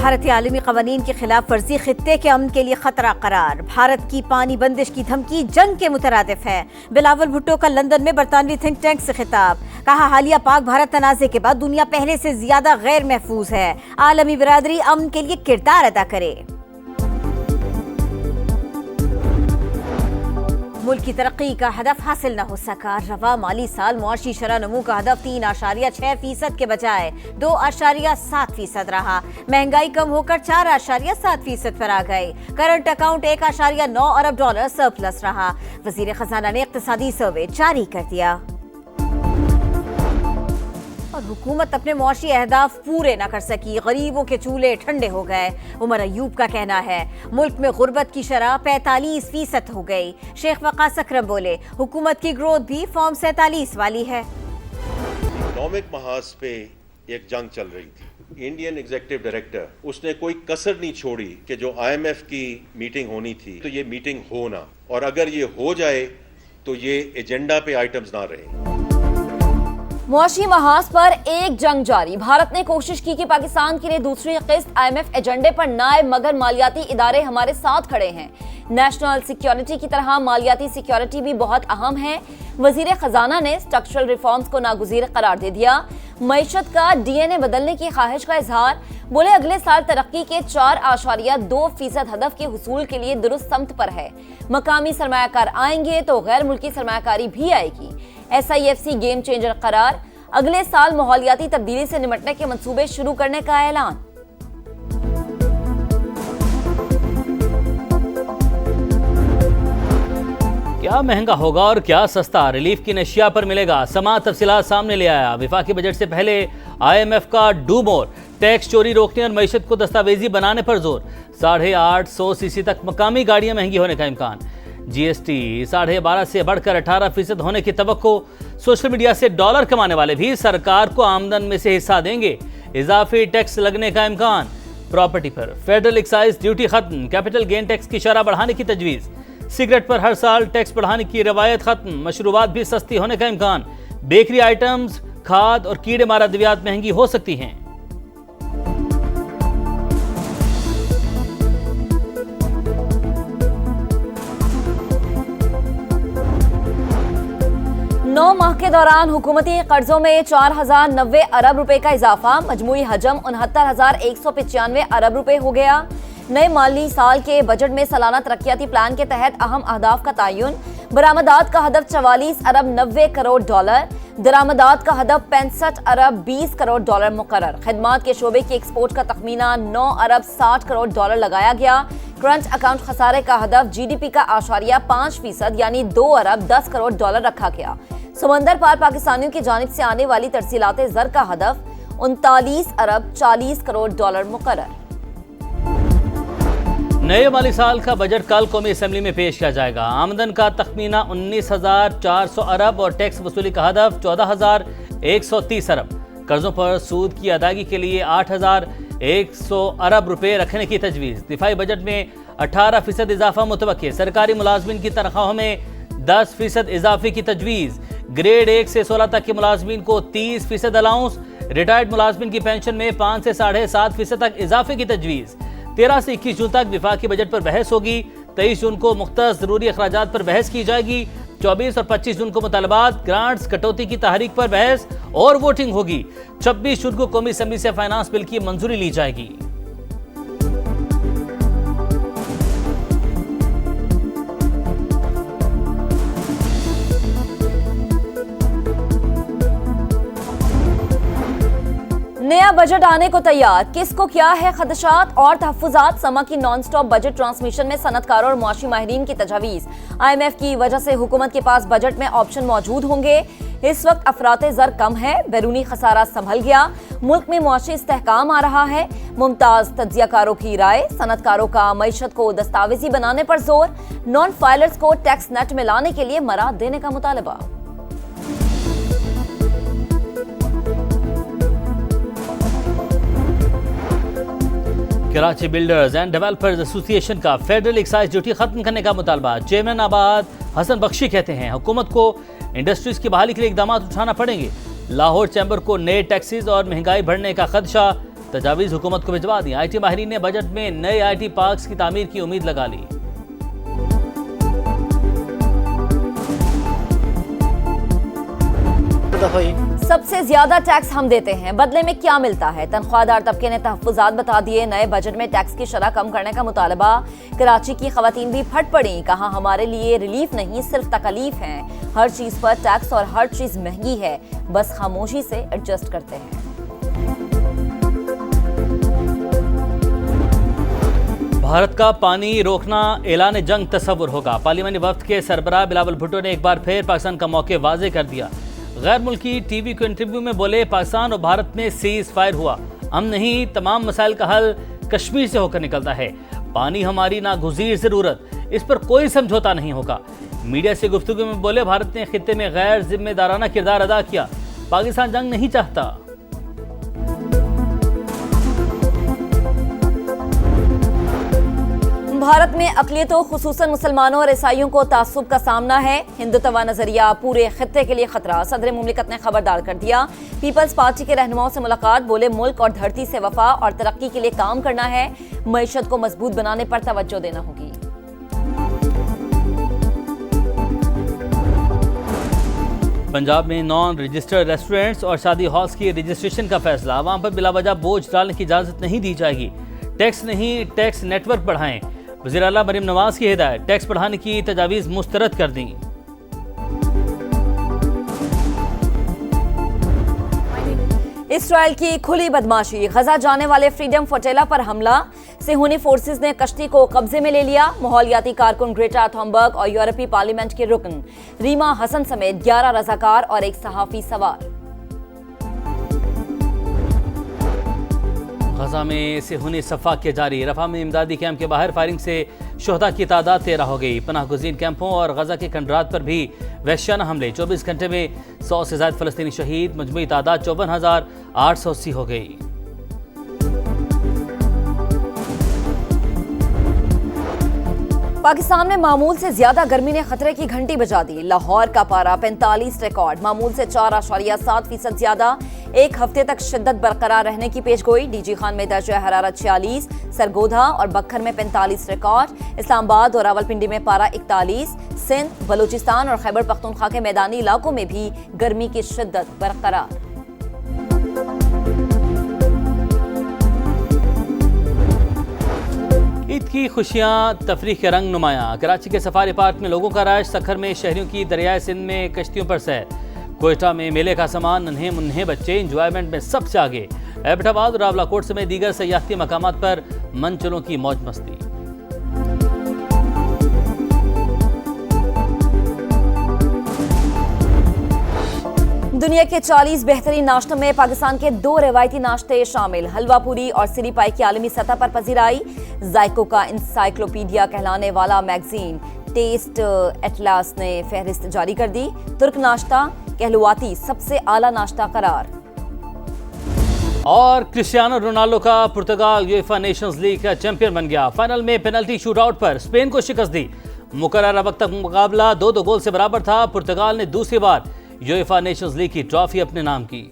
भारतीय आलमी कवानीन की खिलाफ वर्जी खित्ते के अमन के लिए खतरा करार। भारत की पानी बंदिश की धमकी जंग के मुतरादिफ है। बिलावल भुट्टो का लंदन में बरतानवी थिंक टैंक से खिताब। कहा, हालिया पाक भारत तनाज़े के बाद दुनिया पहले से ज्यादा गैर महफूज है। आलमी बिरादरी अमन के लिए किरदार अदा करे। मुल्क की तरक्की का हदफ हासिल न हो सका। रवा माली साल मुआशी शरह नमू का हदफ 3.6% के बजाय 2.7% रहा। महंगाई कम होकर 4.7% पर आ गई। करंट अकाउंट $1.9 अरब सरप्लस रहा। वजीर खजाना ने इक्तिसादी सर्वे जारी कर दिया। और हुकूमत अपने मुआशी अहदाफ पूरे न कर सकी। गरीबों के चूल्हे ठंडे हो गए। उमर अयूब का कहना है, मुल्क में गुर्बत की शरह 45% हो गई। शेख वकास अकरम बोले, हुकूमत की ग्रोथ भी फॉर्म 47 वाली है। इकोनॉमिक महाज पे एक जंग चल रही थी। इंडियन एग्जीक्यूटिव डायरेक्टर उसने कोई कसर नहीं छोड़ी कि जो IMF की मीटिंग होनी थी तो ये मीटिंग हो ना, और अगर ये हो जाए तो ये एजेंडा पे आइटम्स ना रहे। मुआशी महाज पर एक जंग जारी। भारत ने कोशिश की कि पाकिस्तान के लिए दूसरी किस्त IMF एजेंडे पर ना आए, मगर मालियाती इदारे हमारे साथ खड़े हैं। नेशनल सिक्योरिटी की तरह मालियाती सिक्योरिटी भी बहुत अहम है। वजीर खजाना ने स्ट्रक्चरल रिफॉर्म्स को नागुज़ीर करार दे दिया। मईशत का DNA बदलने की ख्वाहिश का इजहार। बोले, अगले साल तरक्की के 4.2% हदफ के हुसूल के लिए दुरुस्त सम्त पर है। मकामी सरमायाकार आएंगे तो गैर मुल्की सरमायाकारी भी आएगी। SIFC गेम चेंजर करार। अगले साल माहौलियाती तब्दीली से निपटने के मंसूबे शुरू करने का ऐलान। क्या महंगा होगा और क्या सस्ता, रिलीफ की नशिया पर मिलेगा। समाअत तफसीलात सामने ले आया। विफाकी बजट से पहले IMF का डू मोर, टैक्स चोरी रोकने और मईशत को दस्तावेजी बनाने पर जोर। 850 cc तक मकामी गाड़ियां महंगी होने का इम्कान। GST 12.5 से बढ़कर 18% होने की तवक्को। सोशल मीडिया से डॉलर कमाने वाले भी सरकार को आमदन में से हिस्सा देंगे। इजाफी टैक्स लगने का इम्कान। प्रॉपर्टी पर फेडरल एक्साइज ड्यूटी खत्म। कैपिटल गेन टैक्स की शरह बढ़ाने की तजवीज़। सिगरेट पर हर साल टैक्स बढ़ाने की रवायत खत्म। मशरूबात भी सस्ती होने का इम्कान। बेकरी आइटम्स, खाद और कीड़े मार अद्वियात महंगी हो सकती हैं। नौ माह के दौरान हुकूमती कर्जों में 4090 अरब रुपए का इजाफा। मजमूई हजम 69,195 अरब रुपए हो गया। नए माली साल के बजट में सालाना तरक्याती प्लान के तहत अहम अहदाफ का तयन। बरामदात का हदफ 44 अरब 90 करोड़ डॉलर। दरामदात का हदफ 65 अरब 20 करोड़ डॉलर मुकर्रर। खिदमात के शोबे की एक्सपोर्ट का तखमीना 9 अरब 60 करोड़ डॉलर लगाया गया। करंट अकाउंट खसारे का हदफ GDP का 8.5% यानी 2 अरब 10 करोड़ डॉलर रखा गया। समंदर पार पाकिस्तानियों की जानिब से आने वाली तरसीलाते ज़र का हदफ 39 अरब 40 करोड़ डॉलर मुकर्रर। नए माली साल का बजट कल कौमी असेंबली में पेश किया जाएगा। आमदन का तखमीना 19,400 अरब और टैक्स वसूली का हदफ 14,130 अरब। कर्जों पर सूद की अदायगी के लिए 8,100 अरब रुपए रखने की तजवीज़। दिफाई बजट में 18% इजाफा मुतवक्के। सरकारी मुलाजमीन की तनख्वाहों में 10% इजाफे की तजवीज़। ग्रेड 1 से 16 तक के मुलाजमीन को 30% अलाउंस। रिटायर्ड मुलाजमीन की पेंशन में 5 से 7.5% तक इजाफे की तजवीज़। 13 से 21 जून तक विफाकी बजट पर बहस होगी। 23 जून को मुख्तस ज़रूरी अखराजात पर बहस की जाएगी। 24 और 25 जून को मुतालबात, ग्रांट्स, कटौती की तहरीक पर बहस और वोटिंग होगी। 26 जून को कौमी असेंबली से फाइनेंस बिल की मंजूरी ली जाएगी। नया बजट आने को तैयार। किसको क्या है खदशात और तहफ्फुजात। समा की नॉन स्टॉप बजट ट्रांसमिशन में सनतकारों और मुआशी माहिरीन की तजावीज़। IMF की वजह से हुकूमत के पास बजट में ऑप्शन मौजूद होंगे। इस वक्त अफराते ज़र कम है, बैरूनी खसारा संभल गया, मुल्क में मुआशी इस्तेहकाम आ रहा है। मुमताज तज्जियाकारों की राय। सनतकारों का मईशत को दस्तावेजी बनाने पर जोर। नॉन फाइलर्स को टैक्स नेट में लाने के लिए मराद देने का मुतालबा। Karachi builders and developers association का फेडरल एक्साइज ड्यूटी खत्म करने का मुतालबा। चेयरमैन आबाद हसन बख्शी कहते हैं, हुकूमत को इंडस्ट्रीज की बहाली के लिए इकदाम उठाना पड़ेंगे। लाहौर चैम्बर को नए टैक्सेस और महंगाई बढ़ने का खदशा। तजावीज़ हुकूमत को भिजवा दी। IT माहिरीन ने बजट में नए IT पार्क्स की तामीर की उम्मीद लगा ली। सबसे ज्यादा टैक्स हम देते हैं, बदले में क्या मिलता है? तनख्वाहदार तबके ने तहफ्फुजात बता दिए। नए बजट में टैक्स की शरह कम करने का मुतालबा। कराची की खवातीन भी फट पड़ी, कहा हमारे लिए रिलीफ नहीं सिर्फ तकलीफ है। हर चीज पर टैक्स और हर चीज महंगी है, बस खामोशी से एडजस्ट करते हैं। भारत का पानी रोकना ऐलान जंग तस्वुर होगा। पार्लियामानी वफ्द के सरबराह बिलावल भुट्टो ने एक बार फिर पाकिस्तान का मौके वाजे कर दिया। गैर मुल्की टीवी को इंटरव्यू में बोले, पाकिस्तान और भारत में सीज फायर हुआ, हम नहीं, तमाम मसाइल का हल कश्मीर से होकर निकलता है। पानी हमारी नागुज़ीर ज़रूरत, इस पर कोई समझौता नहीं होगा। मीडिया से गुफ्तगू में बोले, भारत ने खित्ते में गैर जिम्मेदाराना किरदार अदा किया, पाकिस्तान जंग नहीं चाहता। भारत में अक़लियतों खुसूसन मुसलमानों और ईसाइयों को तासुब का सामना है। हिंदुत्व नजरिया पूरे खित्ते के लिए खतरा, सदर मुमलिकत ने खबरदार कर दिया। पीपल्स पार्टी के रहनुमाओं से मुलाकात, बोले मुल्क और धरती से वफा और तरक्की के लिए काम करना है, मईशत को मजबूत बनाने पर तवज्जो देना होगी। पंजाब में नॉन रजिस्टर्ड रेस्टोरेंट्स और शादी हॉल्स की रजिस्ट्रेशन का फैसला, आवाम पर बिलावजह बोझ डालने की इजाजत नहीं दी जाएगी। टैक्स नहीं, टैक्स नेटवर्क बढ़ाएं। वज़ीर आला मरीम नवाज की हिदायत, टैक्स बढ़ाने की तजावीज़ मुस्तरद कर दी। इसराइल की खुली बदमाशी, गजा जाने वाले फ्रीडम फोटेला पर हमला। सेहूनी फोर्सेस ने कश्ती को कब्जे में ले लिया। माहौलियाती कारकुन ग्रेटा थुनबर्ग और यूरोपीय पार्लियामेंट के रुकन रीमा हसन समेत 11 रजाकार और एक सहाफी सवार। गजा में सेहूनी सफा के जारी, रफा में इमदादी कैंप के बाहर फायरिंग से शोहदा की तादाद 13 हो गई। पनाह गुज़ीन कैंपों और गजा के कंडरात पर भी वहशियाना हमले, 24 घंटे में 100 से ज़ायद फ़लस्तीनी शहीद, मजमूई तादाद 54,880 हो गई। पाकिस्तान में मामूल से ज्यादा गर्मी ने खतरे की घंटी बजा दी। लाहौर का पारा 45 रिकॉर्ड, मामूल से 4.7% ज्यादा। एक हफ्ते तक शिद्दत बरकरार रहने की पेशगोई। डीजी खान में दर्जा हरारत 46, सरगोधा और बक्खर में 45 रिकॉर्ड। इस्लामाबाद और रावलपिंडी में पारा 41। सिंध, बलूचिस्तान और खैबर पख्तूनख्वा के मैदानी इलाकों में भी गर्मी की शिद्दत बरकरार। ईद की खुशियां, तफरीह के रंग नुमायां। कराची के सफारी पार्क में लोगों का रश, सखर में शहरियों की दरियाए सिंध में कश्तियों पर सैर। कोयटा में मेले का सामान, नन्हे मुन्हे बच्चे इंजॉयमेंट में सबसे आगे। एबटाबाद और रावलाकोट समेत दीगर सयाहती मकामात पर मंचलों की मौज मस्ती। दुनिया के 40 बेहतरीन नाश्तों में पाकिस्तान के 2 रिवायती नाश्ते शामिल। हलवा पूरी और सिरी पाई की आलमी सतह पर पजीराई। जायकों का इंसाइक्लोपीडिया कहलाने वाला मैगजीन टेस्ट एटलास ने फहरिस्त जारी कर दी। तुर्क नाश्ता कहलवाती सबसे आला नाश्ता करार। और क्रिस्टियानो रोनाल्डो का पुर्तगाल यूएफा नेशंस लीग का चैंपियन बन गया। फाइनल में पेनल्टी शूटआउट पर स्पेन को शिकस्त दी। मुकर्रर वक्त तक मुकाबला 2-2 गोल से बराबर था। पुर्तगाल ने दूसरी बार यूएफा नेशंस लीग की ट्रॉफी अपने नाम की।